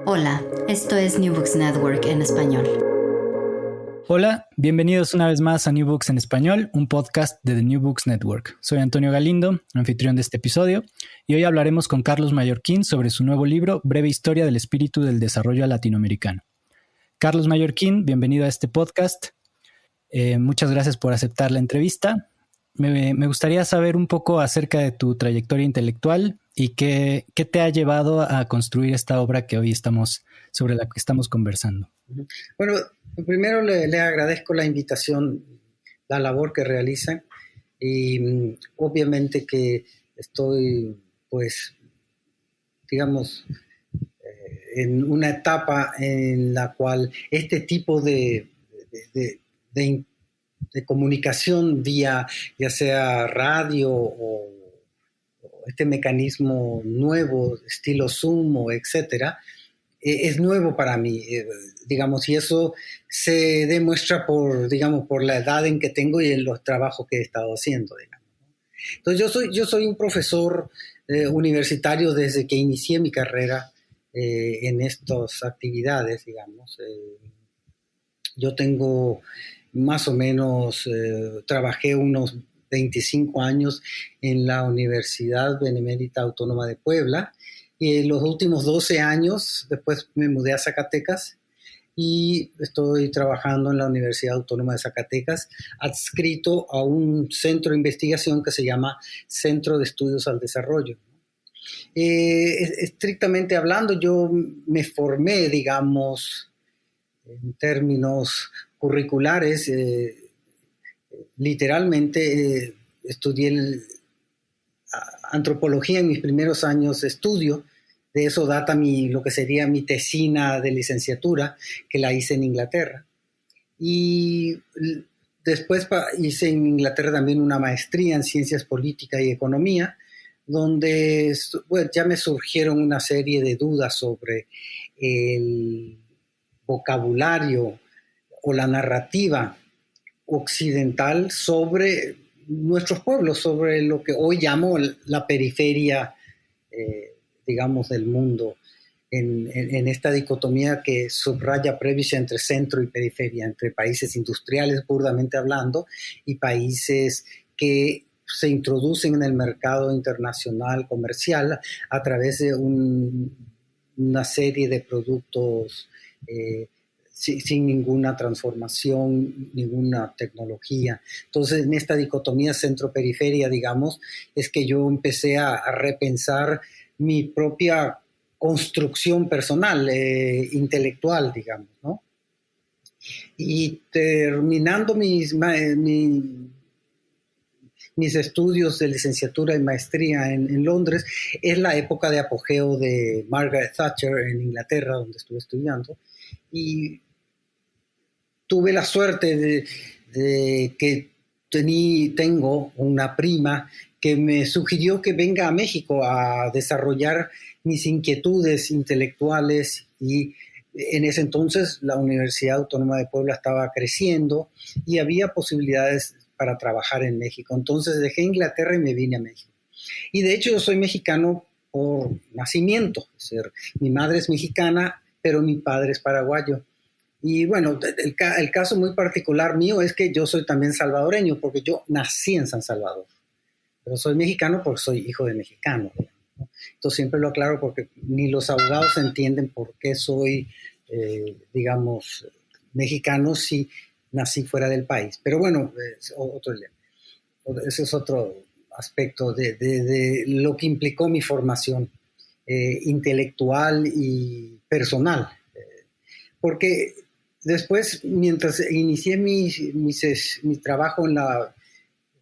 Hola, esto es New Books Network en español. Hola, bienvenidos una vez más a New Books en español, un podcast de The New Books Network. Soy Antonio Galindo, anfitrión de este episodio, y hoy hablaremos con Carlos Mallorquín sobre su nuevo libro, Breve Historia del Espíritu del Desarrollo Latinoamericano. Carlos Mallorquín, bienvenido a este podcast. Muchas gracias por aceptar la entrevista. Me gustaría saber un poco acerca de tu trayectoria intelectual y qué te ha llevado a construir esta obra que hoy sobre la que estamos conversando. Bueno, primero le agradezco la invitación, la labor que realizan y obviamente que estoy, pues, digamos, en una etapa en la cual este tipo de comunicación vía ya sea radio o este mecanismo nuevo, estilo Zoom o etcétera, es nuevo para mí, digamos, y eso se demuestra por la edad en que tengo y en los trabajos que he estado haciendo, digamos. Entonces yo soy un profesor universitario desde que inicié mi carrera en estas actividades, digamos. Yo tengo más o menos, trabajé unos 25 años en la Universidad Benemérita Autónoma de Puebla, y en los últimos 12 años después me mudé a Zacatecas y estoy trabajando en la Universidad Autónoma de Zacatecas, adscrito a un centro de investigación que se llama Centro de Estudios al Desarrollo. Estrictamente hablando, yo me formé, digamos, en términos curriculares, literalmente estudié antropología en mis primeros años de estudio. De eso data lo que sería mi tesina de licenciatura, que la hice en Inglaterra. Y después hice en Inglaterra también una maestría en ciencias políticas y economía, donde ya me surgieron una serie de dudas sobre el vocabulario o la narrativa occidental sobre nuestros pueblos, sobre lo que hoy llamo la periferia, digamos, del mundo, en esta dicotomía que subraya Prebisch entre centro y periferia, entre países industriales, puramente hablando, y países que se introducen en el mercado internacional comercial a través de una serie de productos sin ninguna transformación, ninguna tecnología. Entonces, en esta dicotomía centro-periferia, digamos, es que yo empecé a repensar mi propia construcción personal, intelectual, digamos, ¿no? Y terminando mis estudios de licenciatura y maestría en Londres, es la época de apogeo de Margaret Thatcher en Inglaterra, donde estuve estudiando, y tuve la suerte de que tengo una prima que me sugirió que venga a México a desarrollar mis inquietudes intelectuales, y en ese entonces la Universidad Autónoma de Puebla estaba creciendo y había posibilidades para trabajar en México. Entonces dejé Inglaterra y me vine a México. Y de hecho yo soy mexicano por nacimiento, es decir, mi madre es mexicana, pero mi padre es paraguayo. Y bueno, el caso muy particular mío es que yo soy también salvadoreño, porque yo nací en San Salvador, pero soy mexicano porque soy hijo de mexicano, ¿no? Entonces siempre lo aclaro porque ni los abogados entienden por qué soy, digamos, mexicano si nací fuera del país. Pero bueno, ese es otro aspecto de lo que implicó mi formación intelectual y personal. Porque después, mientras inicié mi trabajo en la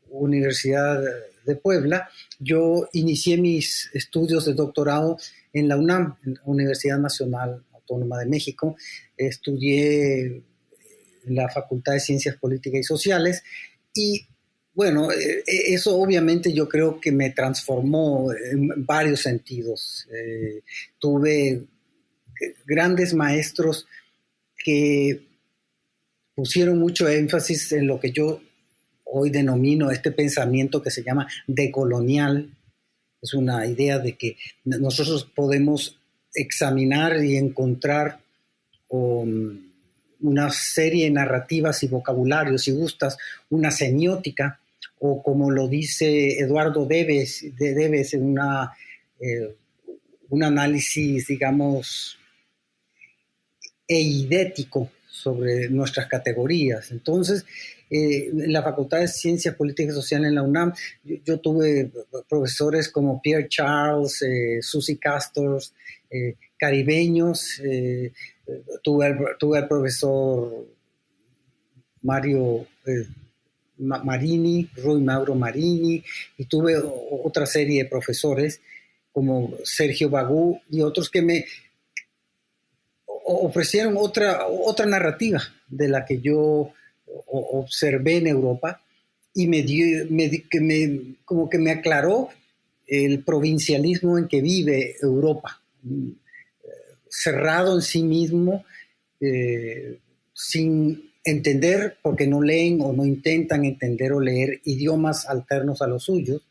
Universidad de Puebla, yo inicié mis estudios de doctorado en la UNAM, en la Universidad Nacional Autónoma de México. Estudié en la Facultad de Ciencias Políticas y Sociales, y bueno, eso obviamente yo creo que me transformó en varios sentidos. Tuve grandes maestros que pusieron mucho énfasis en lo que yo hoy denomino este pensamiento que se llama decolonial. Es una idea de que nosotros podemos examinar y encontrar una serie de narrativas y vocabularios, si gustas, una semiótica, o como lo dice Eduardo Debes en un análisis, digamos, eidético sobre nuestras categorías. Entonces, en la Facultad de Ciencias Políticas y Sociales en la UNAM, yo tuve profesores como Pierre Charles, Susie Castors, caribeños, tuve al profesor Mario Marini, Rui Mauro Marini, y tuve otra serie de profesores como Sergio Bagú y otros que me ofrecieron otra narrativa de la que yo observé en Europa, y como que me aclaró el provincialismo en que vive Europa, cerrado en sí mismo, sin entender, porque no leen o no intentan entender o leer idiomas alternos a los suyos.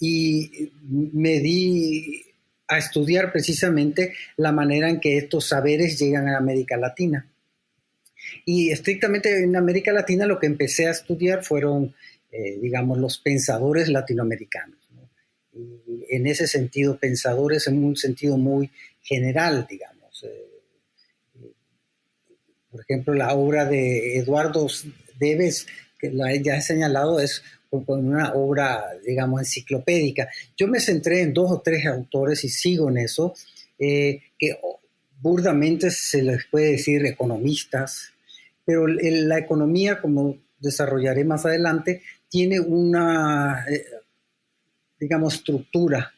Y me di a estudiar precisamente la manera en que estos saberes llegan a América Latina. Y estrictamente en América Latina lo que empecé a estudiar fueron, digamos, los pensadores latinoamericanos, ¿no? Y en ese sentido, pensadores en un sentido muy general, digamos. Por ejemplo, la obra de Eduardo Debes, que ya he señalado, es una obra, digamos, enciclopédica. Yo me centré en 2 o 3 autores y sigo en eso, que burdamente se les puede decir economistas, pero la economía, como desarrollaré más adelante, tiene una, digamos, estructura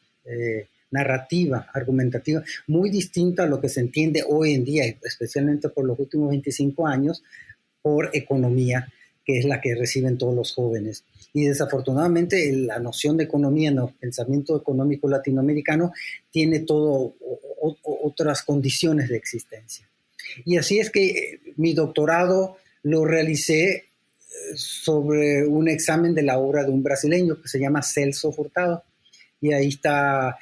narrativa, argumentativa, muy distinta a lo que se entiende hoy en día, especialmente por los últimos 25 años, por economía, que es la que reciben todos los jóvenes. Y desafortunadamente la noción de economía en el pensamiento económico latinoamericano tiene otras condiciones de existencia. Y así es que mi doctorado lo realicé sobre un examen de la obra de un brasileño que se llama Celso Furtado. Y ahí está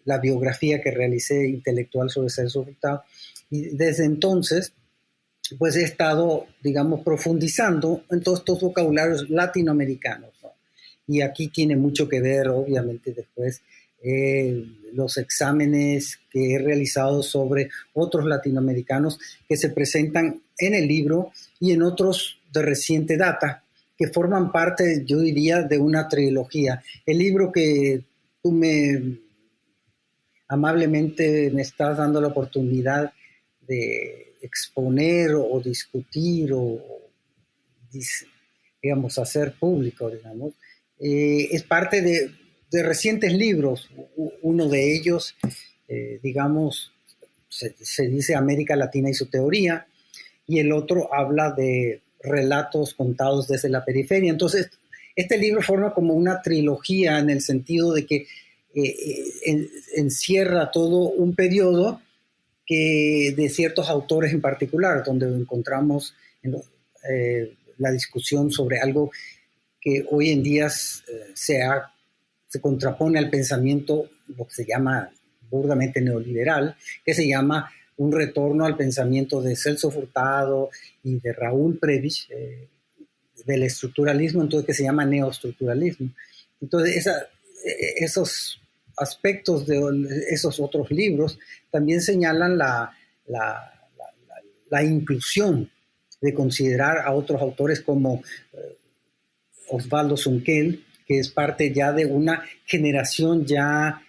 la biografía que realicé intelectual sobre Celso Furtado. Y desde entonces, pues he estado, digamos, profundizando en todos estos vocabularios latinoamericanos, ¿no? Y aquí tiene mucho que ver, obviamente, después los exámenes que he realizado sobre otros latinoamericanos que se presentan en el libro y en otros de reciente data, que forman parte, yo diría, de una trilogía. El libro que tú amablemente me estás dando la oportunidad de exponer o discutir o, digamos, hacer público, digamos, es parte de recientes libros. Uno de ellos, digamos, se dice América Latina y su teoría, y el otro habla de relatos contados desde la periferia. Entonces, este libro forma como una trilogía en el sentido de que encierra todo un periodo de ciertos autores en particular, donde encontramos la discusión sobre algo que hoy en día se contrapone al pensamiento, lo que se llama burdamente neoliberal, que se llama un retorno al pensamiento de Celso Furtado y de Raúl Prebisch, del estructuralismo, entonces, que se llama neoestructuralismo. Entonces, esos aspectos de esos otros libros también señalan la inclusión de considerar a otros autores como Osvaldo Sunkel, que es parte ya de una generación ya,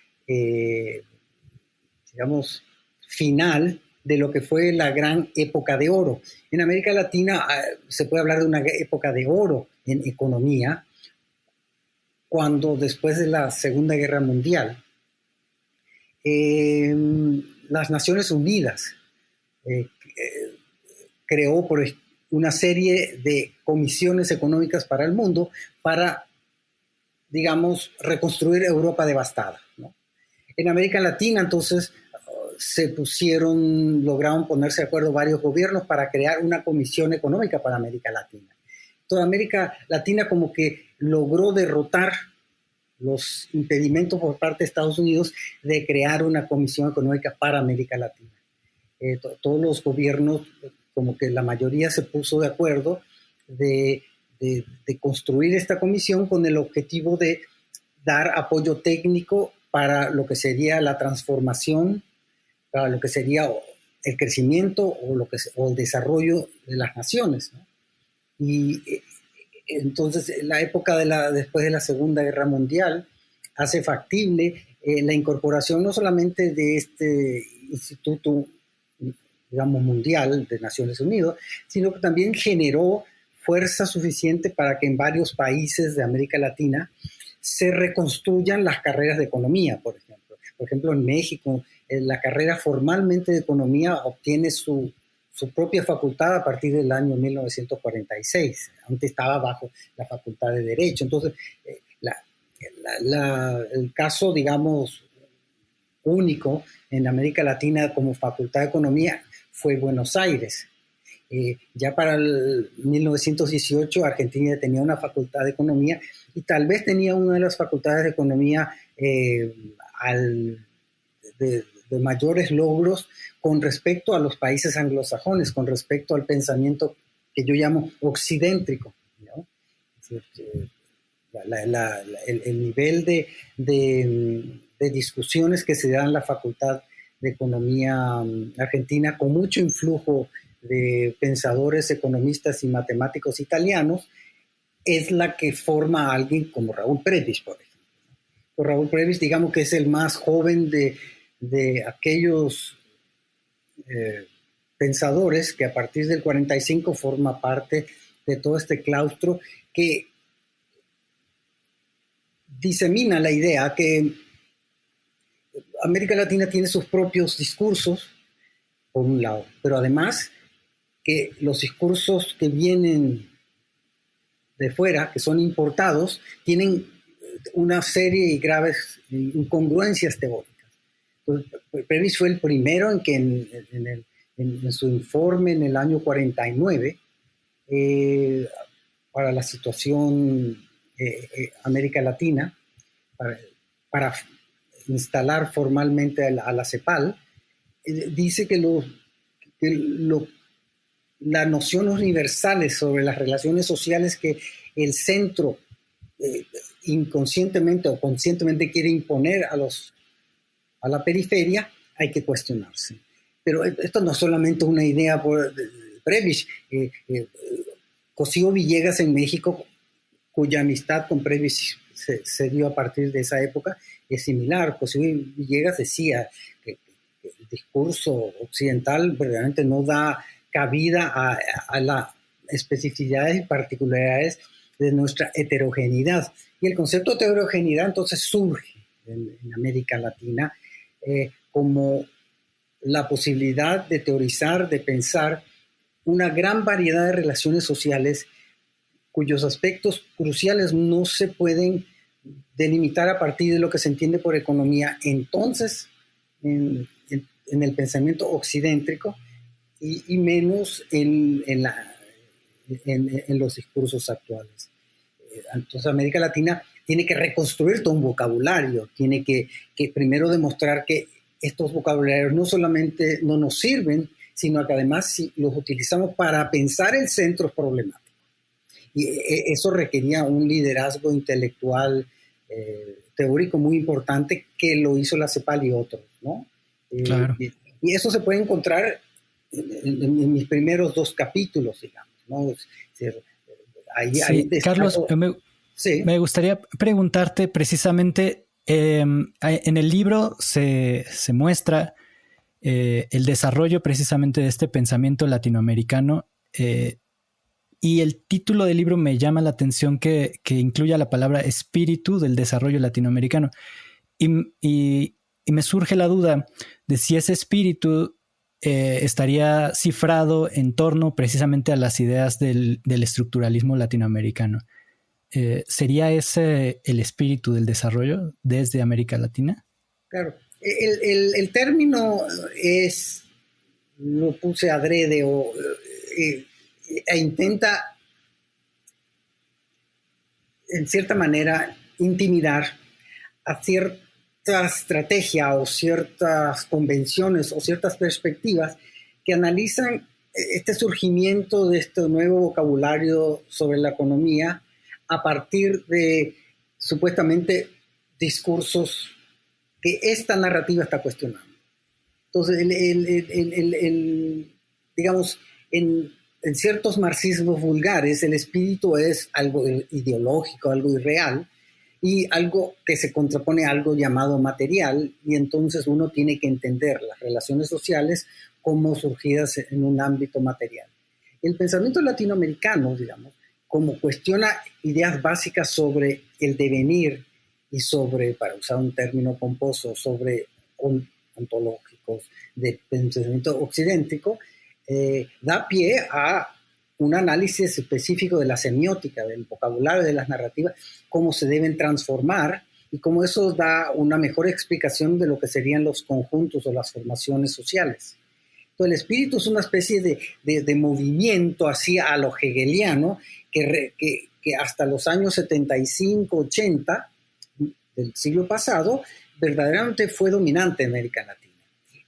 digamos, final de lo que fue la gran época de oro. En América Latina se puede hablar de una época de oro en economía, cuando después de la Segunda Guerra Mundial, las Naciones Unidas creó una serie de comisiones económicas para el mundo para, digamos, reconstruir Europa devastada, ¿no? En América Latina, entonces, lograron ponerse de acuerdo varios gobiernos para crear una comisión económica para América Latina. Toda América Latina como que logró derrotar los impedimentos por parte de Estados Unidos de crear una comisión económica para América Latina. Todos los gobiernos, como que la mayoría se puso de acuerdo de construir esta comisión con el objetivo de dar apoyo técnico para lo que sería la transformación, para lo que sería el crecimiento o el desarrollo de las naciones, ¿no? Y entonces la época después de la Segunda Guerra Mundial hace factible la incorporación no solamente de este instituto, digamos, mundial de Naciones Unidas, sino que también generó fuerza suficiente para que en varios países de América Latina se reconstruyan las carreras de economía, por ejemplo. Por ejemplo, en México, la carrera formalmente de economía obtiene su propia facultad a partir del año 1946. Antes estaba bajo la facultad de Derecho. Entonces, el caso, digamos, único en América Latina como facultad de economía fue Buenos Aires. Ya para el 1918 Argentina tenía una facultad de economía y tal vez tenía una de las facultades de economía de mayores logros con respecto a los países anglosajones, con respecto al pensamiento que yo llamo occidentrico, ¿no? El nivel de discusiones que se dan en la Facultad de Economía argentina, con mucho influjo de pensadores, economistas y matemáticos italianos, es la que forma a alguien como Raúl Prebisch, por ejemplo. Pues Raúl Prebisch, digamos que es el más joven de aquellos pensadores que a partir del 45 forma parte de todo este claustro que disemina la idea que América Latina tiene sus propios discursos, por un lado, pero además que los discursos que vienen de fuera, que son importados, tienen una serie de graves incongruencias teóricas. Entonces, Prebisch fue el primero en que en su informe en el año 49, para la situación América Latina, para instalar formalmente a la CEPAL, dice que las nociones universales sobre las relaciones sociales que el centro inconscientemente o conscientemente quiere imponer a la periferia, hay que cuestionarse. Pero esto no es solamente una idea por Prebisch. Cosío Villegas en México, cuya amistad con Prebisch se dio a partir de esa época, es similar. Cosío Villegas decía que el discurso occidental verdaderamente no da cabida a las especificidades y particularidades de nuestra heterogeneidad. Y el concepto de heterogeneidad entonces surge en América Latina como la posibilidad de teorizar, de pensar una gran variedad de relaciones sociales cuyos aspectos cruciales no se pueden delimitar a partir de lo que se entiende por economía entonces en el pensamiento occidentrico y menos en los discursos actuales. Entonces América Latina tiene que reconstruir todo un vocabulario, tiene que primero demostrar que estos vocabularios no solamente no nos sirven, sino que además si los utilizamos para pensar el centro es problemático. Y eso requería un liderazgo intelectual teórico muy importante que lo hizo la CEPAL y otros, ¿no? Claro. Y eso se puede encontrar en mis primeros 2 capítulos, digamos, ¿no? Es decir, sí, Carlos, me gustaría preguntarte precisamente, en el libro se muestra el desarrollo precisamente de este pensamiento latinoamericano y el título del libro me llama la atención que incluya la palabra espíritu del desarrollo latinoamericano y me surge la duda de si ese espíritu estaría cifrado en torno precisamente a las ideas del estructuralismo latinoamericano. ¿Sería ese el espíritu del desarrollo desde América Latina? Claro. El término lo puse adrede e intenta, en cierta manera, intimidar a cierta estrategia o ciertas convenciones o ciertas perspectivas que analizan este surgimiento de este nuevo vocabulario sobre la economía a partir de supuestamente discursos que esta narrativa está cuestionando. Entonces, digamos, en ciertos marxismos vulgares, el espíritu es algo ideológico, algo irreal, y algo que se contrapone a algo llamado material, y entonces uno tiene que entender las relaciones sociales como surgidas en un ámbito material. El pensamiento latinoamericano, digamos, como cuestiona ideas básicas sobre el devenir y sobre, para usar un término pomposo, sobre ontológicos de pensamiento occidentístico, da pie a un análisis específico de la semiótica, del vocabulario, de las narrativas, cómo se deben transformar y cómo eso da una mejor explicación de lo que serían los conjuntos o las formaciones sociales. Entonces, el espíritu es una especie de movimiento así a lo hegeliano que hasta los años 75, 80 del siglo pasado verdaderamente fue dominante en América Latina.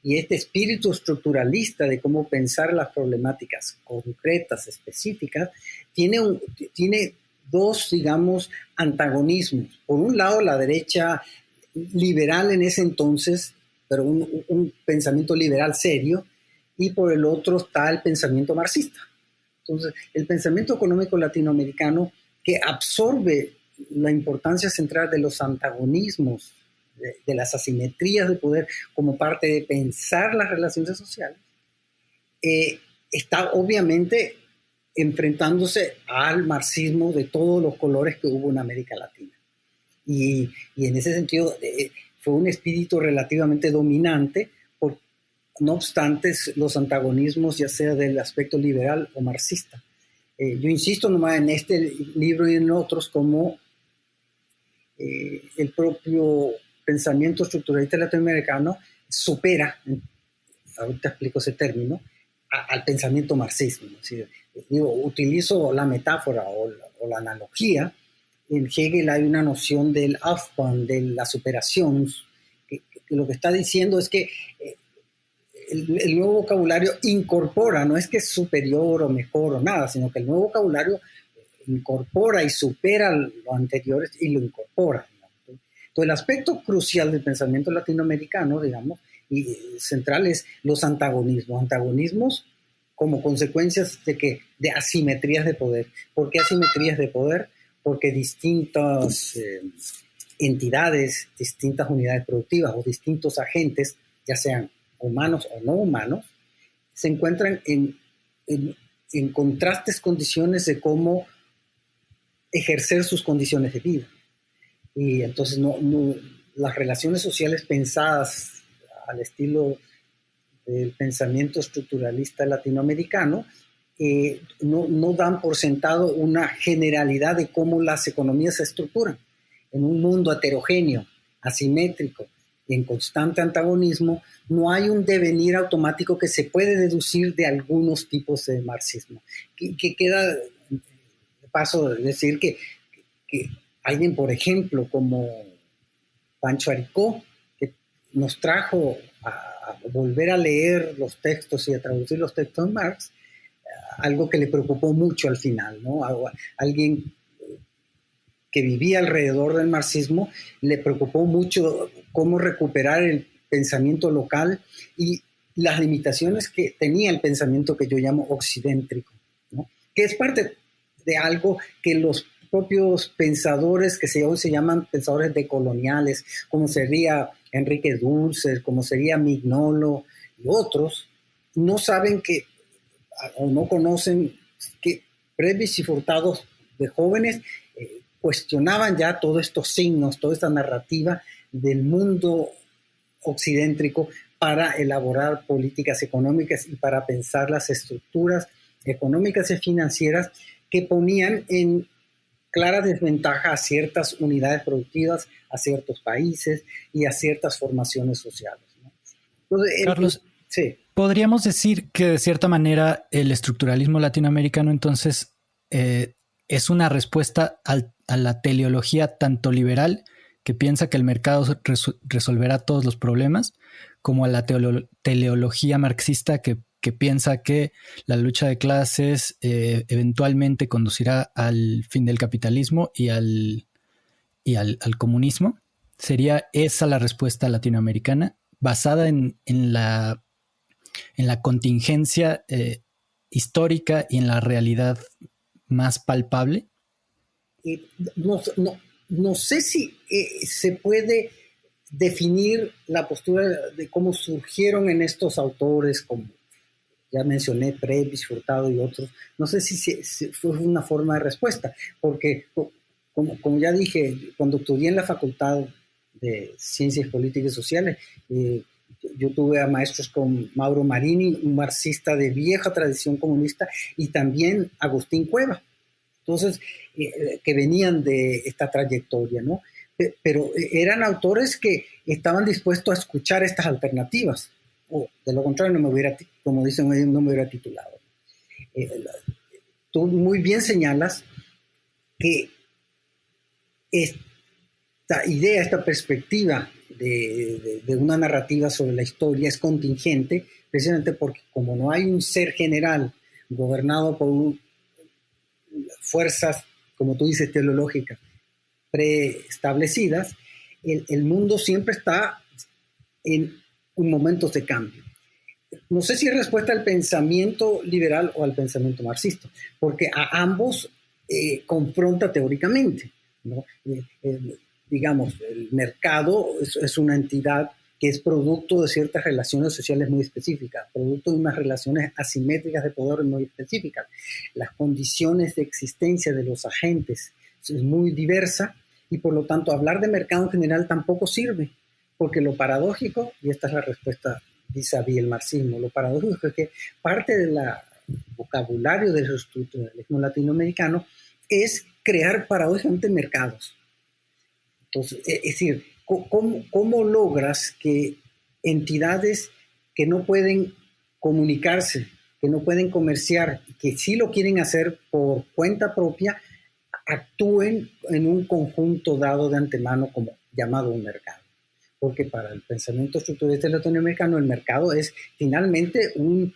Y este espíritu estructuralista de cómo pensar las problemáticas concretas, específicas, tiene dos, digamos, antagonismos. Por un lado, la derecha liberal en ese entonces, pero un pensamiento liberal serio, y por el otro está el pensamiento marxista. Entonces, el pensamiento económico latinoamericano que absorbe la importancia central de los antagonismos, de las asimetrías de poder como parte de pensar las relaciones sociales, está obviamente enfrentándose al marxismo de todos los colores que hubo en América Latina. Y en ese sentido fue un espíritu relativamente dominante, no obstante los antagonismos ya sea del aspecto liberal o marxista. Yo insisto nomás en este libro y en otros como el propio pensamiento estructuralista latinoamericano supera, ahorita explico ese término, al pensamiento marxismo. Utilizo la metáfora o la analogía. En Hegel hay una noción del Aufbau, de la superación, que lo que está diciendo es que el nuevo vocabulario incorpora, no es que es superior o mejor o nada, sino que el nuevo vocabulario incorpora y supera lo anterior y lo incorpora. Entonces, el aspecto crucial del pensamiento latinoamericano, digamos, y central es los antagonismos. Antagonismos como consecuencias de asimetrías de poder. ¿Por qué asimetrías de poder? Porque distintas entidades, distintas unidades productivas o distintos agentes, ya sean humanos o no humanos, se encuentran en contrastes condiciones de cómo ejercer sus condiciones de vida. Y entonces las relaciones sociales pensadas al estilo del pensamiento estructuralista latinoamericano no dan por sentado una generalidad de cómo las economías se estructuran. En un mundo heterogéneo, asimétrico y en constante antagonismo, no hay un devenir automático que se puede deducir de algunos tipos de marxismo. Que queda de paso de decir que alguien, por ejemplo, como Pancho Aricó, que nos trajo a volver a leer los textos y a traducir los textos de Marx, algo que le preocupó mucho al final, ¿no? Alguien que vivía alrededor del marxismo, le preocupó mucho cómo recuperar el pensamiento local y las limitaciones que tenía el pensamiento que yo llamo occidentrico, ¿no? Que es parte de algo que los propios pensadores que hoy se llaman pensadores decoloniales, como sería Enrique Dulces, como sería Mignolo y otros, no saben o no conocen que Previs y Furtado de jóvenes cuestionaban ya todos estos signos, toda esta narrativa del mundo occidentrico para elaborar políticas económicas y para pensar las estructuras económicas y financieras que ponían en clara desventaja a ciertas unidades productivas, a ciertos países y a ciertas formaciones sociales, ¿no? Entonces, Carlos, sí. ¿Podríamos decir que de cierta manera el estructuralismo latinoamericano entonces es una respuesta a la teleología tanto liberal que piensa que el mercado resolverá todos los problemas, como a la teleología marxista que piensa que la lucha de clases eventualmente conducirá al fin del capitalismo y al comunismo. ¿Sería esa la respuesta latinoamericana, basada en la contingencia histórica y en la realidad más palpable? No sé si se puede definir la postura de cómo surgieron en estos autores, como ya mencioné, Previs, Furtado y otros. No sé si fue una forma de respuesta, porque como ya dije, cuando estudié en la Facultad de Ciencias Políticas y Sociales, yo tuve a maestros como Mauro Marini, un marxista de vieja tradición comunista, y también Agustín Cueva. Entonces, que venían de esta trayectoria, ¿no? Pero eran autores que estaban dispuestos a escuchar estas alternativas, o de lo contrario, como dicen ellos, no me hubiera titulado. Tú muy bien señalas que esta idea, esta perspectiva de una narrativa sobre la historia es contingente, precisamente porque como no hay un ser general gobernado por fuerzas, como tú dices, teleológicas, preestablecidas, el mundo siempre está en momentos de cambio. No sé si es respuesta al pensamiento liberal o al pensamiento marxista, porque a ambos confronta teóricamente, ¿no? Digamos, el mercado es una entidad que es producto de ciertas relaciones sociales muy específicas, producto de unas relaciones asimétricas de poder muy específicas. Las condiciones de existencia de los agentes es muy diversa y por lo tanto hablar de mercado en general tampoco sirve, porque lo paradójico, y esta es la respuesta vis-a-vis el marxismo, lo paradójico es que parte del vocabulario del estructuralismo latinoamericano es crear paradójicamente mercados. Entonces, es decir, ¿cómo logras que entidades que no pueden comunicarse, que no pueden comerciar, que sí lo quieren hacer por cuenta propia, actúen en un conjunto dado de antemano como llamado un mercado? Porque para el pensamiento estructuralista latinoamericano el mercado es finalmente un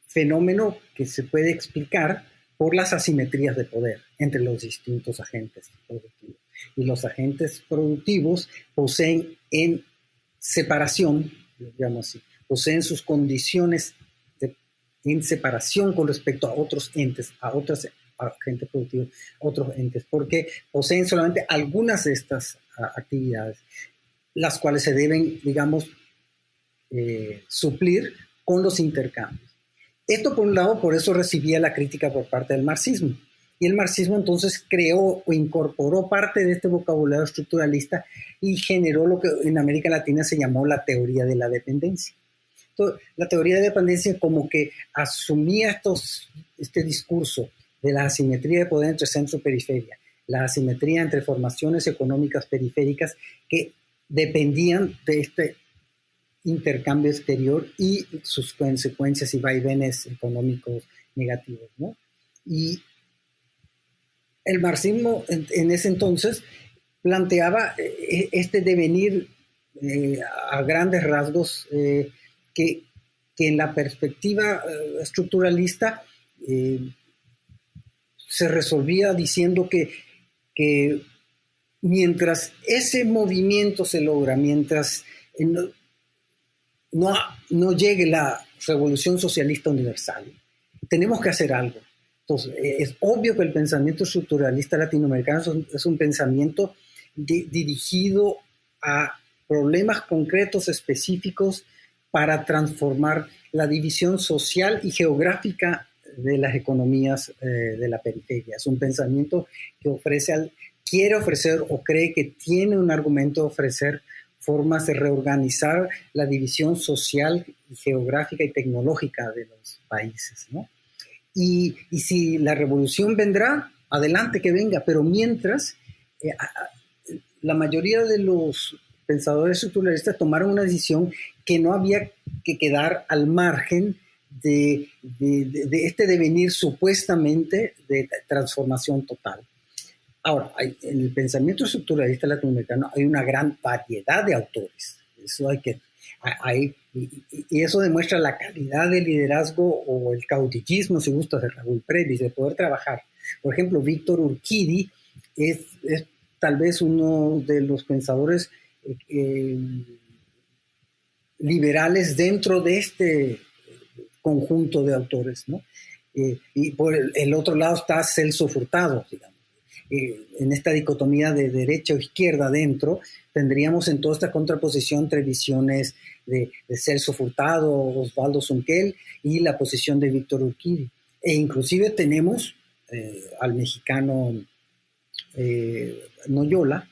fenómeno que se puede explicar por las asimetrías de poder entre los distintos agentes productivos. Y los agentes productivos poseen en separación, digamos así, poseen sus condiciones en separación con respecto a otros entes, a otros agentes productivos, otros entes, porque poseen solamente algunas de estas actividades, las cuales se deben, digamos, suplir con los intercambios. Esto, por un lado, por eso recibía la crítica por parte del marxismo. Y el marxismo entonces creó o incorporó parte de este vocabulario estructuralista y generó lo que en América Latina se llamó la teoría de la dependencia. Entonces, la teoría de dependencia como que asumía este discurso de la asimetría de poder entre centro y periferia, la asimetría entre formaciones económicas periféricas que dependían de este intercambio exterior y sus consecuencias y vaivenes económicos negativos, ¿no? Y el marxismo en ese entonces planteaba este devenir a grandes rasgos que en la perspectiva estructuralista se resolvía diciendo que mientras ese movimiento se logra, mientras no llegue la revolución socialista universal, tenemos que hacer algo. Entonces, es obvio que el pensamiento estructuralista latinoamericano es un pensamiento dirigido a problemas concretos, específicos, para transformar la división social y geográfica de las economías de la periferia. Es un pensamiento que quiere ofrecer o cree que tiene un argumento de ofrecer formas de reorganizar la división social, geográfica y tecnológica de los países, ¿no? Y si la revolución vendrá, adelante que venga, pero mientras, la mayoría de los pensadores estructuralistas tomaron una decisión que no había que quedar al margen de este devenir supuestamente de transformación total. Ahora, en el pensamiento estructuralista latinoamericano hay una gran variedad de autores. Eso y eso demuestra la calidad del liderazgo o el caudillismo, si gustas, de Raúl Previs, de poder trabajar. Por ejemplo, Víctor Urquidi es tal vez uno de los pensadores liberales dentro de este conjunto de autores, ¿no? Y por el otro lado está Celso Furtado, digamos. En esta dicotomía de derecha o izquierda dentro, tendríamos en toda esta contraposición entre visiones de Celso Furtado, Osvaldo Sunquel y la posición de Víctor Urquidi. E inclusive tenemos al mexicano Noyola,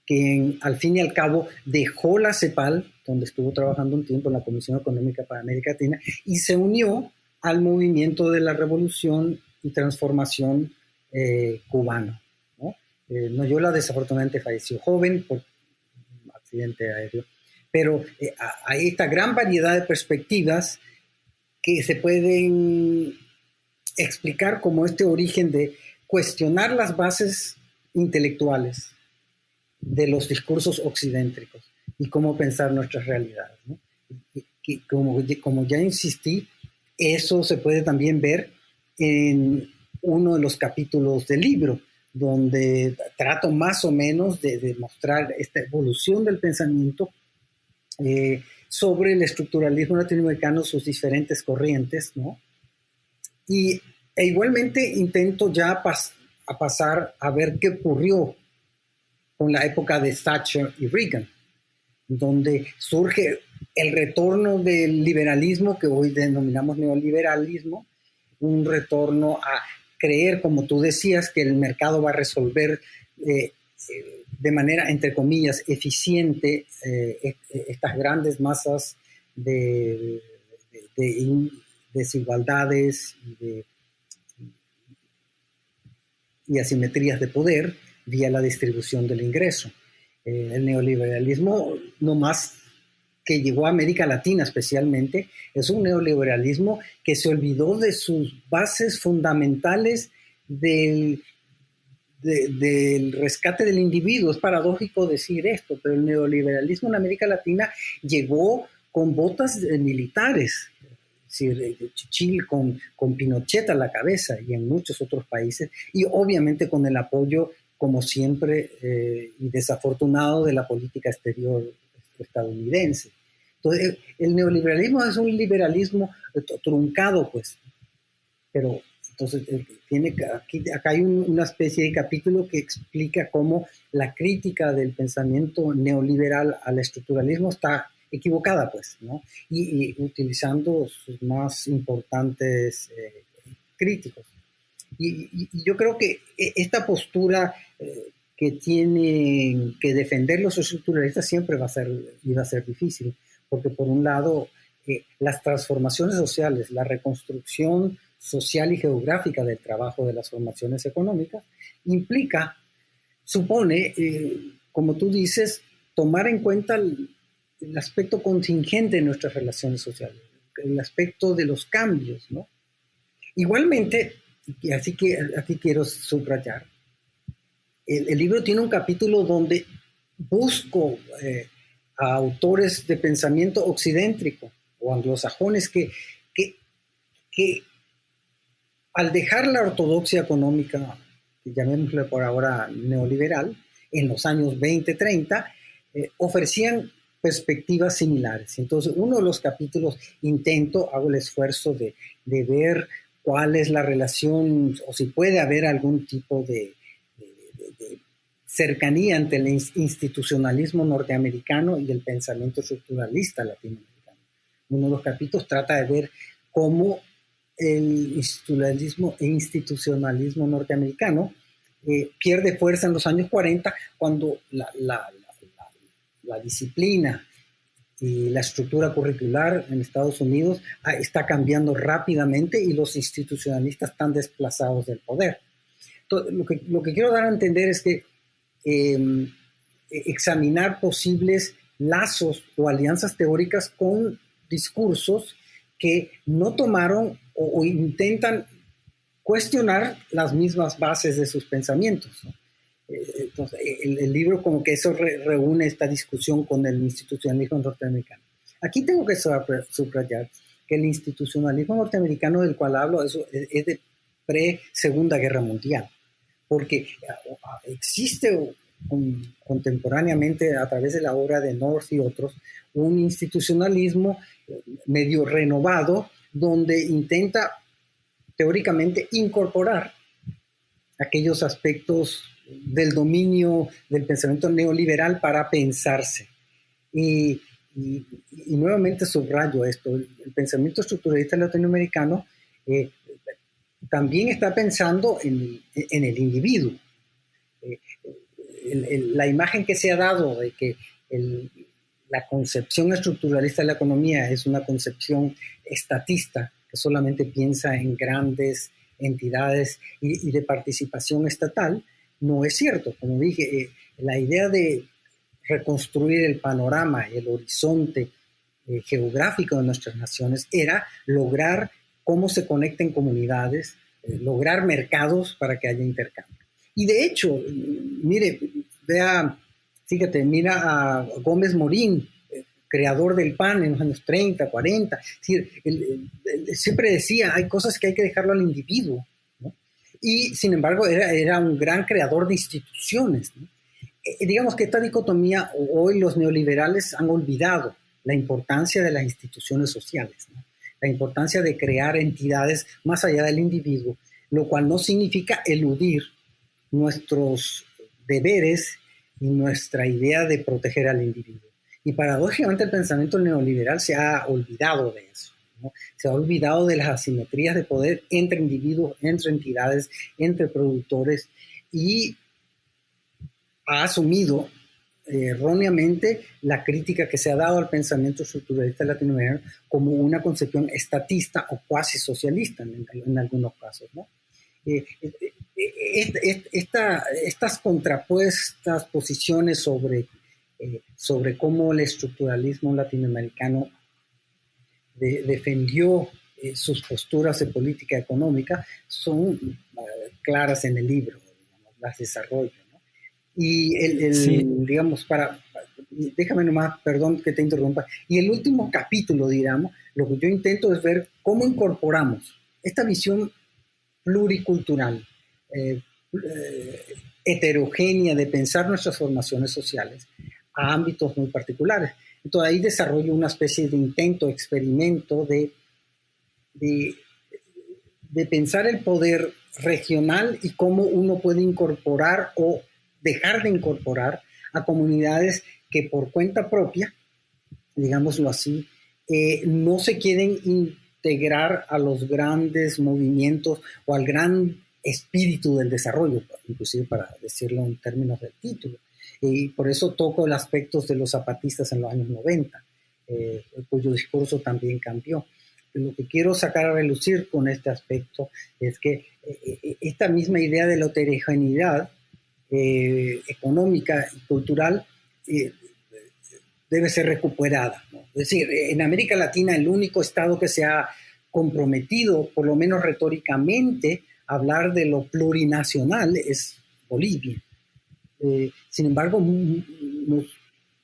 que al fin y al cabo dejó la CEPAL, donde estuvo trabajando un tiempo en la Comisión Económica para América Latina, y se unió al movimiento de la revolución y transformación cubano, ¿no? Noyola desafortunadamente falleció joven por un accidente aéreo, pero hay esta gran variedad de perspectivas que se pueden explicar como este origen de cuestionar las bases intelectuales de los discursos occidentricos y cómo pensar nuestras realidades, ¿no? Y como ya insistí, eso se puede también ver en uno de los capítulos del libro, donde trato más o menos de mostrar esta evolución del pensamiento sobre el estructuralismo latinoamericano, sus diferentes corrientes, ¿no? E igualmente intento ya pasar a ver qué ocurrió con la época de Thatcher y Reagan, donde surge el retorno del liberalismo que hoy denominamos neoliberalismo, un retorno a creer, como tú decías, que el mercado va a resolver de manera, entre comillas, eficiente estas grandes masas de desigualdades y asimetrías de poder vía la distribución del ingreso. El neoliberalismo, no más que llegó a América Latina especialmente, es un neoliberalismo que se olvidó de sus bases fundamentales del rescate del individuo. Es paradójico decir esto, pero el neoliberalismo en América Latina llegó con botas militares, es decir, Chile con Pinochet a la cabeza y en muchos otros países, y obviamente con el apoyo, como siempre, y desafortunado de la política exterior estadounidense. Entonces, el neoliberalismo es un liberalismo truncado, pues, pero entonces acá hay una especie de capítulo que explica cómo la crítica del pensamiento neoliberal al estructuralismo está equivocada, pues, ¿no? Y utilizando sus más importantes críticos. Y yo creo que esta postura que tienen que defender los estructuralistas siempre iba a ser difícil, porque por un lado las transformaciones sociales, la reconstrucción social y geográfica del trabajo de las formaciones económicas supone, como tú dices, tomar en cuenta el aspecto contingente de nuestras relaciones sociales, el aspecto de los cambios, ¿no? Igualmente, y así que aquí quiero subrayar, el libro tiene un capítulo donde busco a autores de pensamiento occidentrico o anglosajones que al dejar la ortodoxia económica, llamémosle por ahora neoliberal, en los años 20-30, ofrecían perspectivas similares. Entonces, uno de los capítulos hago el esfuerzo de ver cuál es la relación o si puede haber algún tipo de cercanía entre el institucionalismo norteamericano y el pensamiento estructuralista latinoamericano. Uno de los capítulos trata de ver cómo el institucionalismo norteamericano pierde fuerza en los años 40 cuando la disciplina y la estructura curricular en Estados Unidos está cambiando rápidamente y los institucionalistas están desplazados del poder. Entonces, lo que quiero dar a entender es que examinar posibles lazos o alianzas teóricas con discursos que no tomaron o intentan cuestionar las mismas bases de sus pensamientos, ¿no? Entonces, el libro como que eso reúne esta discusión con el institucionalismo norteamericano. Aquí tengo que subrayar que el institucionalismo norteamericano del cual hablo es de pre-Segunda Guerra Mundial, porque existe contemporáneamente a través de la obra de North y otros un institucionalismo medio renovado donde intenta teóricamente incorporar aquellos aspectos del dominio del pensamiento neoliberal para pensarse. Y nuevamente subrayo esto, el pensamiento estructuralista latinoamericano también está pensando en el individuo. La imagen que se ha dado de que la concepción estructuralista de la economía es una concepción estatista, que solamente piensa en grandes entidades y de participación estatal, no es cierto. Como dije, la idea de reconstruir el panorama y el horizonte geográfico de nuestras naciones era lograr cómo se conecten comunidades, lograr mercados para que haya intercambio. Y de hecho, mire, mira a Gómez Morín, creador del PAN en los años 30, 40. Es decir, él siempre decía, hay cosas que hay que dejarlo al individuo, ¿no? Y sin embargo era un gran creador de instituciones, ¿no? Digamos que esta dicotomía, hoy los neoliberales han olvidado la importancia de las instituciones sociales, ¿no? La importancia de crear entidades más allá del individuo, lo cual no significa eludir nuestros deberes y nuestra idea de proteger al individuo. Y paradójicamente el pensamiento neoliberal se ha olvidado de eso, ¿no? Se ha olvidado de las asimetrías de poder entre individuos, entre entidades, entre productores, y ha asumido erróneamente la crítica que se ha dado al pensamiento estructuralista latinoamericano como una concepción estatista o cuasi socialista en algunos casos, ¿no? Estas contrapuestas posiciones sobre cómo el estructuralismo latinoamericano defendió sus posturas de política económica son claras en el libro, digamos, las desarrollo, ¿no? Y sí. digamos, déjame nomás, perdón que te interrumpa, y el último capítulo, digamos, lo que yo intento es ver cómo incorporamos esta visión pluricultural, heterogénea de pensar nuestras formaciones sociales a ámbitos muy particulares. Entonces ahí desarrollo una especie de intento, experimento de pensar el poder regional y cómo uno puede incorporar o dejar de incorporar a comunidades que por cuenta propia, digámoslo así, no se quieren integrar a los grandes movimientos o al gran espíritu del desarrollo, inclusive para decirlo en términos del título. Y por eso toco el aspecto de los zapatistas en los años 90, cuyo discurso también cambió. Lo que quiero sacar a relucir con este aspecto es que esta misma idea de la heterogeneidad económica y cultural debe ser recuperada, ¿no? Es decir, en América Latina el único estado que se ha comprometido, por lo menos retóricamente, a hablar de lo plurinacional es Bolivia. Sin embargo,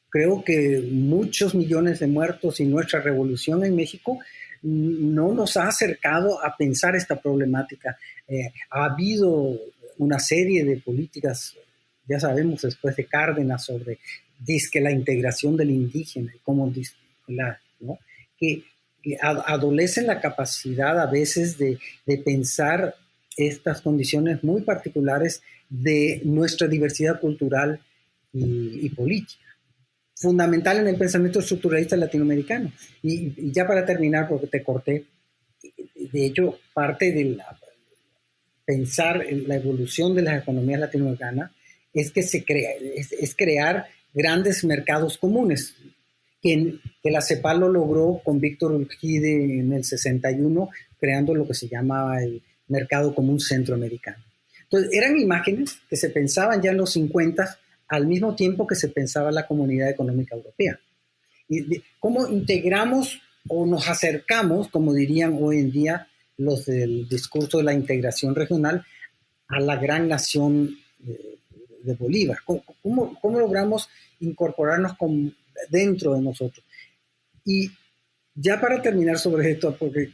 creo que muchos millones de muertos y nuestra revolución en México no nos ha acercado a pensar esta problemática. Ha habido una serie de políticas, ya sabemos, después de Cárdenas, sobre la integración del indígena, como ¿no? que adolecen la capacidad a veces de pensar estas condiciones muy particulares de nuestra diversidad cultural y política, fundamental en el pensamiento estructuralista latinoamericano. Y ya para terminar, porque te corté, de hecho, parte de pensar en la evolución de las economías latinoamericanas es que es crear grandes mercados comunes, que la CEPAL lo logró con Víctor Urquide en el 61, creando lo que se llama el Mercado Común Centroamericano. Entonces, eran imágenes que se pensaban ya en los 50 al mismo tiempo que se pensaba la Comunidad Económica Europea. Y cómo integramos o nos acercamos, como dirían hoy en día los del discurso de la integración regional, a la gran nación de Bolívar. ¿Cómo logramos incorporarnos dentro de nosotros? Y ya para terminar sobre esto, porque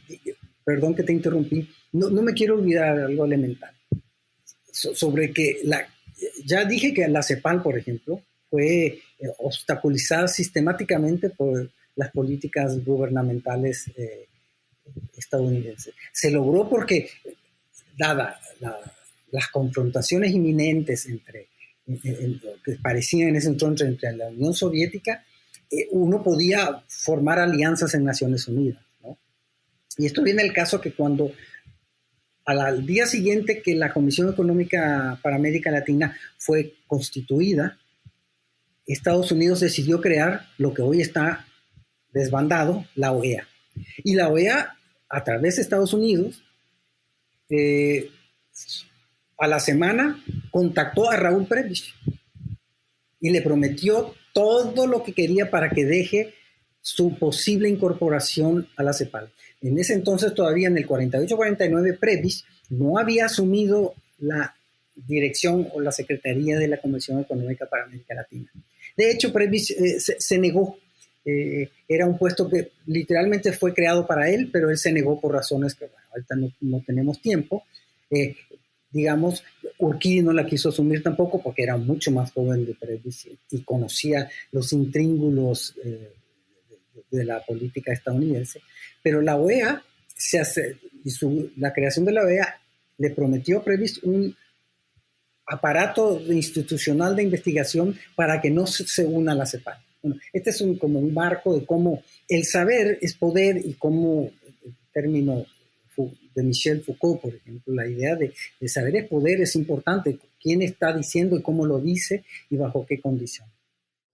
perdón que te interrumpí, no me quiero olvidar algo elemental. Sobre que ya dije que la CEPAL, por ejemplo, fue obstaculizada sistemáticamente por las políticas gubernamentales estadounidenses. Se logró porque, dada las confrontaciones inminentes que parecían en ese entonces entre la Unión Soviética, uno podía formar alianzas en Naciones Unidas, ¿no? Y esto viene al caso que cuando al día siguiente que la Comisión Económica para América Latina fue constituida, Estados Unidos decidió crear lo que hoy está desbandado, la OEA. Y la OEA, a través de Estados Unidos, a la semana contactó a Raúl Prebisch y le prometió todo lo que quería para que deje su posible incorporación a la CEPAL. En ese entonces, todavía en el 48-49, Prebisch no había asumido la dirección o la secretaría de la Comisión Económica para América Latina. De hecho, Prebisch se negó. Era un puesto que literalmente fue creado para él, pero él se negó por razones que, bueno, ahorita no tenemos tiempo. Digamos, Urquidi no la quiso asumir tampoco porque era mucho más joven de Prebisch y conocía los intríngulos de la política estadounidense. Pero la OEA, la creación de la OEA le prometió a Prebisch un aparato institucional de investigación para que no se una a la CEPAL. Bueno, este es como un marco de cómo el saber es poder y cómo, el término de Michel Foucault, por ejemplo, la idea de saber es poder es importante. Quién está diciendo y cómo lo dice y bajo qué condición.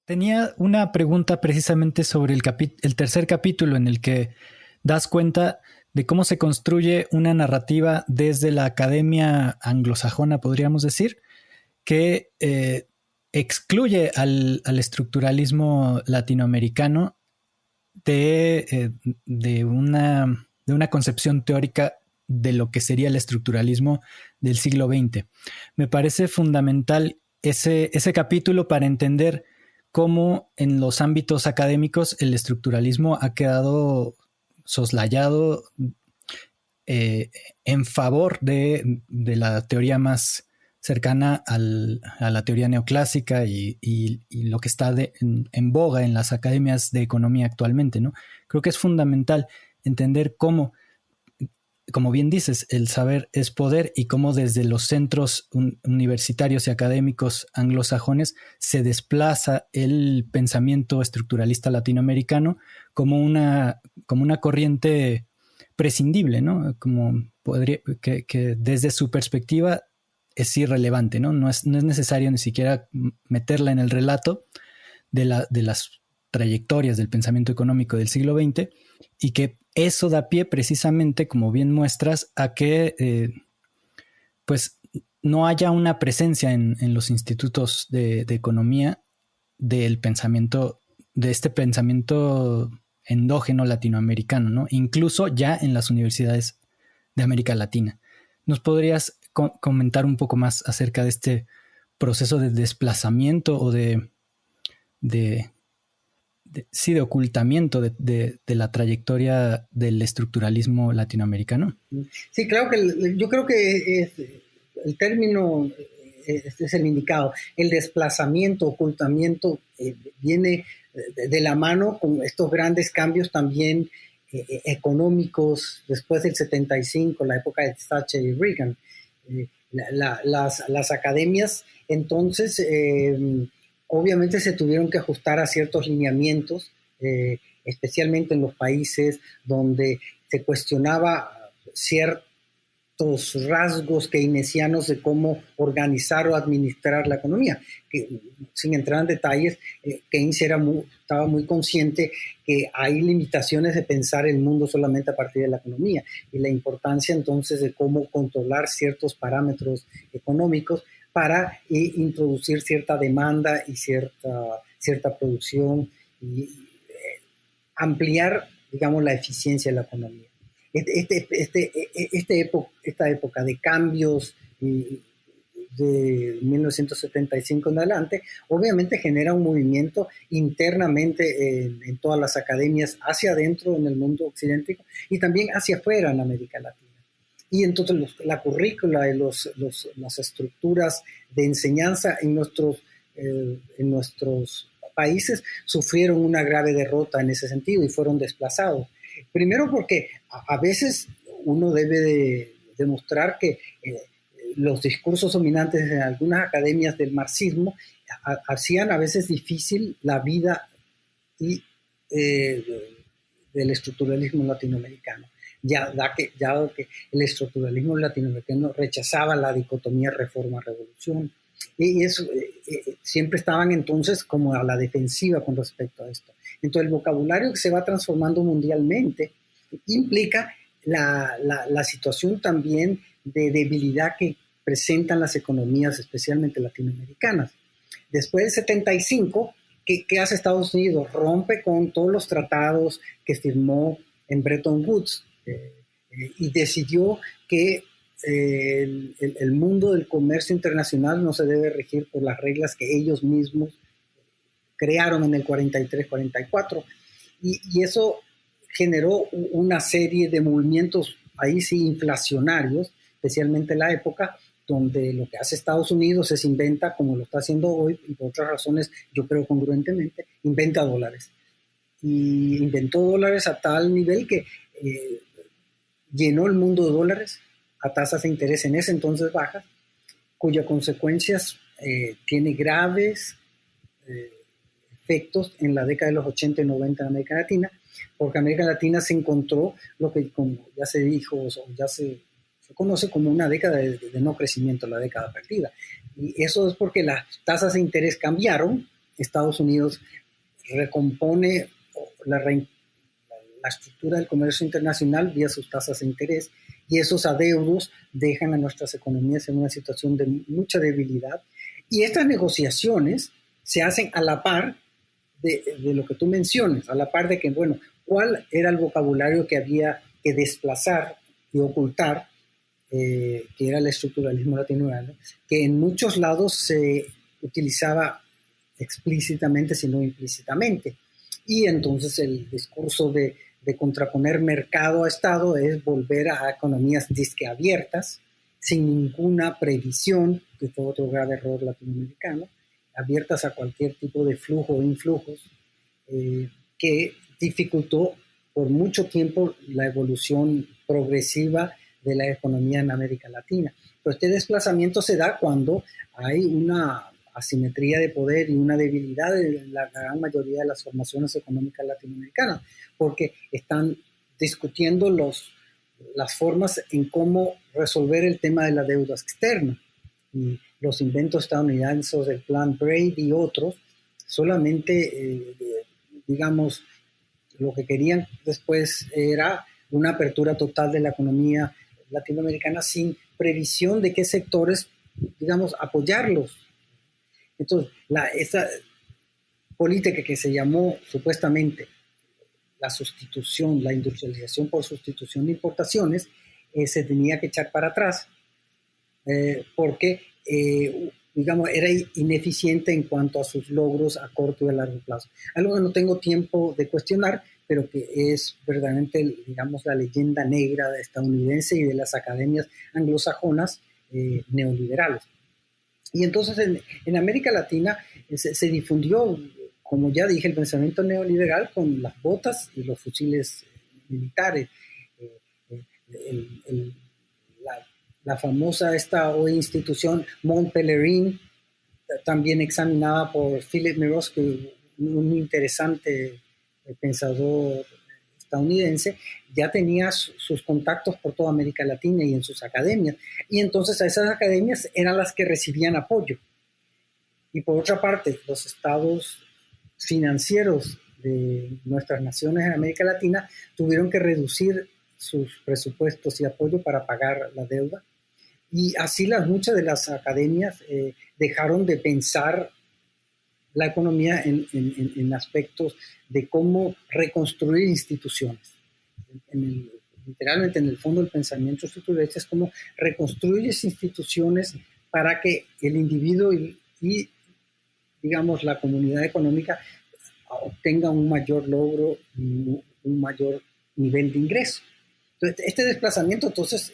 Tenía una pregunta precisamente sobre el tercer capítulo en el que das cuenta de cómo se construye una narrativa desde la academia anglosajona, podríamos decir, que excluye al estructuralismo latinoamericano de una concepción teórica de lo que sería el estructuralismo del siglo XX. Me parece fundamental ese capítulo para entender cómo en los ámbitos académicos el estructuralismo ha quedado soslayado en favor de la teoría más cercana a la teoría neoclásica y lo que está en boga en las academias de economía actualmente, ¿no? Creo que es fundamental entender cómo, como bien dices, el saber es poder y cómo desde los centros universitarios y académicos anglosajones se desplaza el pensamiento estructuralista latinoamericano como una corriente prescindible, ¿no? Como que desde su perspectiva es irrelevante, ¿no? No es necesario ni siquiera meterla en el relato de las trayectorias del pensamiento económico del siglo XX, y que eso da pie precisamente, como bien muestras, a que pues no haya una presencia en los institutos de economía del pensamiento, de este pensamiento endógeno latinoamericano, ¿no? Incluso ya en las universidades de América Latina. ¿Nos podrías comentar un poco más acerca de este proceso de desplazamiento o de ocultamiento de la trayectoria del estructuralismo latinoamericano? Sí, claro que yo creo que el término es el indicado. El desplazamiento, ocultamiento, viene de la mano con estos grandes cambios también económicos después del 75, la época de Thatcher y Reagan. Las academias entonces obviamente se tuvieron que ajustar a ciertos lineamientos, especialmente en los países donde se cuestionaba ciertos rasgos keynesianos de cómo organizar o administrar la economía. Que, sin entrar en detalles, Keynes estaba muy consciente que hay limitaciones de pensar el mundo solamente a partir de la economía y la importancia entonces de cómo controlar ciertos parámetros económicos para introducir cierta demanda y cierta producción y ampliar, digamos, la eficiencia de la economía. Esta época de cambios de 1975 en adelante, obviamente genera un movimiento internamente en todas las academias, hacia adentro en el mundo occidental y también hacia afuera en América Latina. Y entonces la currícula y las estructuras de enseñanza en nuestros países sufrieron una grave derrota en ese sentido y fueron desplazados. Primero porque a veces uno debe de demostrar que los discursos dominantes en algunas academias del marxismo hacían a veces difícil la vida y, del estructuralismo latinoamericano. Ya que el estructuralismo latinoamericano rechazaba la dicotomía reforma-revolución. Y eso siempre estaban entonces como a la defensiva con respecto a esto. Entonces el vocabulario que se va transformando mundialmente implica la situación también de debilidad que presentan las economías, especialmente latinoamericanas. Después del 75, ¿qué hace Estados Unidos? Rompe con todos los tratados que firmó en Bretton Woods y decidió que el mundo del comercio internacional no se debe regir por las reglas que ellos mismos crearon en el 43-44. Y eso generó una serie de movimientos ahí sí inflacionarios, especialmente en la época donde lo que hace Estados Unidos es inventa, como lo está haciendo hoy, y por otras razones, yo creo congruentemente, inventa dólares. Y inventó dólares a tal nivel que llenó el mundo de dólares a tasas de interés en ese entonces bajas, cuyas consecuencias tiene graves efectos en la década de los 80 y 90 en América Latina, porque América Latina se encontró lo que, como ya se dijo, o ya se conoce como una década de no crecimiento, la década perdida. Y eso es porque las tasas de interés cambiaron. Estados Unidos recompone la estructura del comercio internacional vía sus tasas de interés, y esos adeudos dejan a nuestras economías en una situación de mucha debilidad. Y estas negociaciones se hacen a la par de lo que tú mencionas, a la par de que, bueno, ¿cuál era el vocabulario que había que desplazar y ocultar? Que era el estructuralismo latinoamericano, que en muchos lados se utilizaba explícitamente, sino implícitamente. Y entonces el discurso de contraponer mercado a Estado es volver a economías disque abiertas, sin ninguna previsión, que fue otro grave error latinoamericano, abiertas a cualquier tipo de flujo o influjos, que dificultó por mucho tiempo la evolución progresiva de la economía en América Latina. Pero este desplazamiento se da cuando hay una asimetría de poder y una debilidad de la gran mayoría de las formaciones económicas latinoamericanas, porque están discutiendo las formas en cómo resolver el tema de la deuda externa. Y los inventos estadounidenses del Plan Brady y otros, solamente, digamos, lo que querían después era una apertura total de la economía latinoamericana sin previsión de qué sectores, digamos, apoyarlos. Entonces, esa política que se llamó supuestamente la sustitución, la industrialización por sustitución de importaciones, se tenía que echar para atrás porque, digamos, era ineficiente en cuanto a sus logros a corto y a largo plazo. Algo que no tengo tiempo de cuestionar, pero que es verdaderamente, digamos, la leyenda negra estadounidense y de las academias anglosajonas neoliberales. Y entonces en América Latina se difundió, como ya dije, el pensamiento neoliberal con las botas y los fusiles militares. La famosa esta hoy institución Mont Pelerin, también examinada por Philip Mirowski, un interesante pensador estadounidense, ya tenía sus contactos por toda América Latina y en sus academias. Y entonces a esas academias eran las que recibían apoyo. Y por otra parte, los estados financieros de nuestras naciones en América Latina tuvieron que reducir sus presupuestos y apoyo para pagar la deuda. Y así muchas de las academias dejaron de pensar la economía en aspectos de cómo reconstruir instituciones. Literalmente en el fondo del pensamiento estructuralista es cómo reconstruyes instituciones para que el individuo y digamos, la comunidad económica obtenga un mayor logro y un mayor nivel de ingreso. Entonces, este desplazamiento, entonces,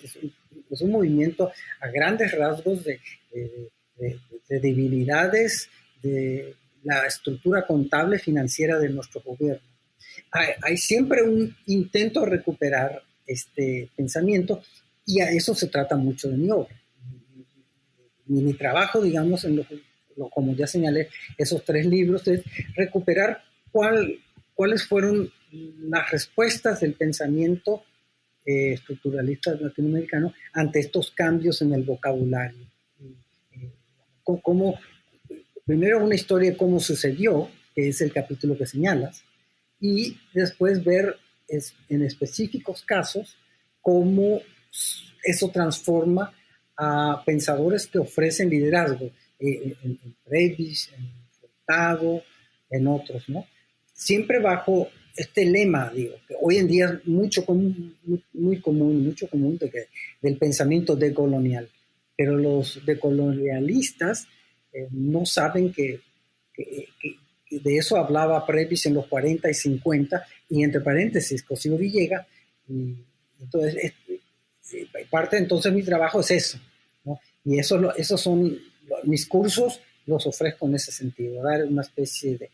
es un movimiento a grandes rasgos de debilidades de la estructura contable financiera de nuestro gobierno. Hay siempre un intento de recuperar este pensamiento y a eso se trata mucho de mi obra. Mi trabajo, digamos, como ya señalé, esos 3 libros, es recuperar cuáles fueron las respuestas del pensamiento estructuralista latinoamericano ante estos cambios en el vocabulario. Primero una historia de cómo sucedió, que es el capítulo que señalas, y después ver en específicos casos cómo eso transforma a pensadores que ofrecen liderazgo, en Prebisch, en Furtado, en otros, ¿no? Siempre bajo este lema, digo, que hoy en día es mucho común del pensamiento decolonial, pero los decolonialistas no saben que de eso hablaba Prebisch en los 40 y 50, y entre paréntesis, Cosío Villegas, y entonces parte entonces mi trabajo es eso, ¿no? Y esos son mis cursos, los ofrezco en ese sentido, dar una especie de,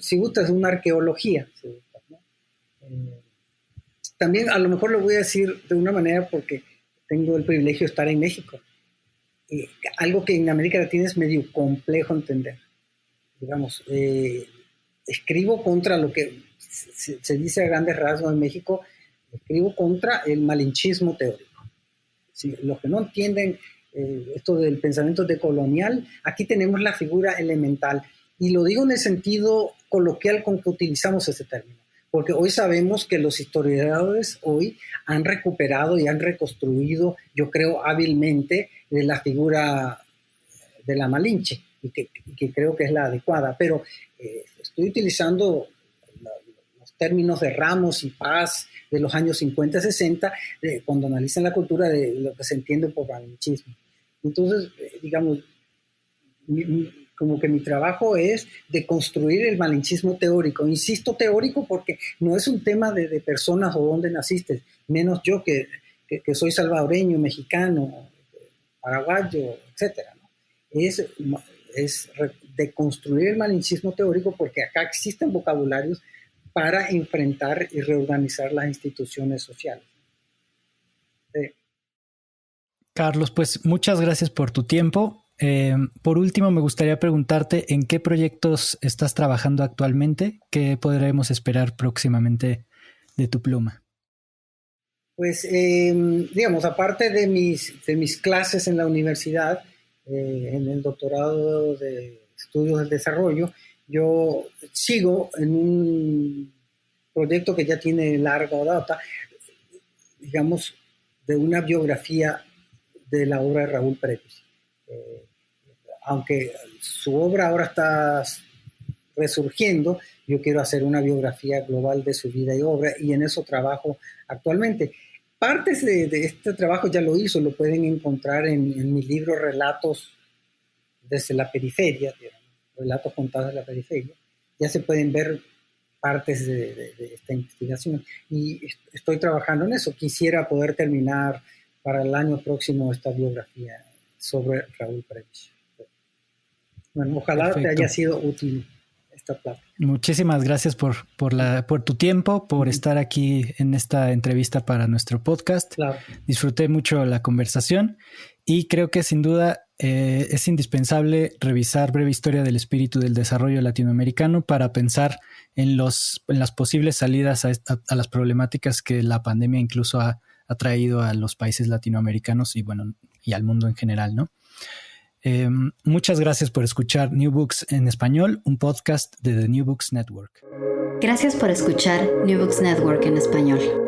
si gusta, es una arqueología, si gusta, ¿no? También a lo mejor lo voy a decir de una manera porque tengo el privilegio de estar en México, algo que en América Latina es medio complejo entender. Digamos, escribo contra lo que se dice a grandes rasgos en México, escribo contra el malinchismo teórico. Si los que no entienden esto del pensamiento decolonial, aquí tenemos la figura elemental, y lo digo en el sentido coloquial con que utilizamos ese término, porque hoy sabemos que los historiadores hoy han recuperado y han reconstruido, yo creo hábilmente, la figura de la Malinche, y que creo que es la adecuada, pero estoy utilizando los términos de Ramos y Paz de los años 50 y 60, cuando analizan la cultura de lo que se entiende por malinchismo. Entonces, digamos, como que mi trabajo es de construir el malinchismo teórico. Insisto teórico porque no es un tema de personas o dónde naciste, menos yo que soy salvadoreño, mexicano, paraguayo, etcétera, ¿no? Es de construir el malinchismo teórico porque acá existen vocabularios para enfrentar y reorganizar las instituciones sociales. Carlos, pues muchas gracias por tu tiempo. Por último, me gustaría preguntarte en qué proyectos estás trabajando actualmente, qué podremos esperar próximamente de tu pluma. Pues, digamos, aparte de mis clases en la universidad, en el doctorado de estudios del desarrollo, yo sigo en un proyecto que ya tiene larga data, digamos, de una biografía de la obra de Raúl Prebisch. Aunque su obra ahora está resurgiendo, yo quiero hacer una biografía global de su vida y obra, y en eso trabajo actualmente. Partes de este trabajo ya lo hizo, lo pueden encontrar en mi libro Relatos desde la periferia, Relatos contados de la periferia. Ya se pueden ver partes de esta investigación, y estoy trabajando en eso. Quisiera poder terminar para el año próximo esta biografía sobre Raúl Prebisch. Bueno, ojalá Perfecto. Te haya sido útil esta plática. Muchísimas gracias por tu tiempo, por estar aquí en esta entrevista para nuestro podcast. Claro. Disfruté mucho la conversación y creo que sin duda es indispensable revisar Breve Historia del Espíritu del Desarrollo Latinoamericano para pensar en las posibles salidas a las problemáticas que la pandemia incluso ha traído a los países latinoamericanos y al mundo en general, ¿no? Muchas gracias por escuchar New Books en Español, un podcast de The New Books Network. Gracias por escuchar New Books Network en español.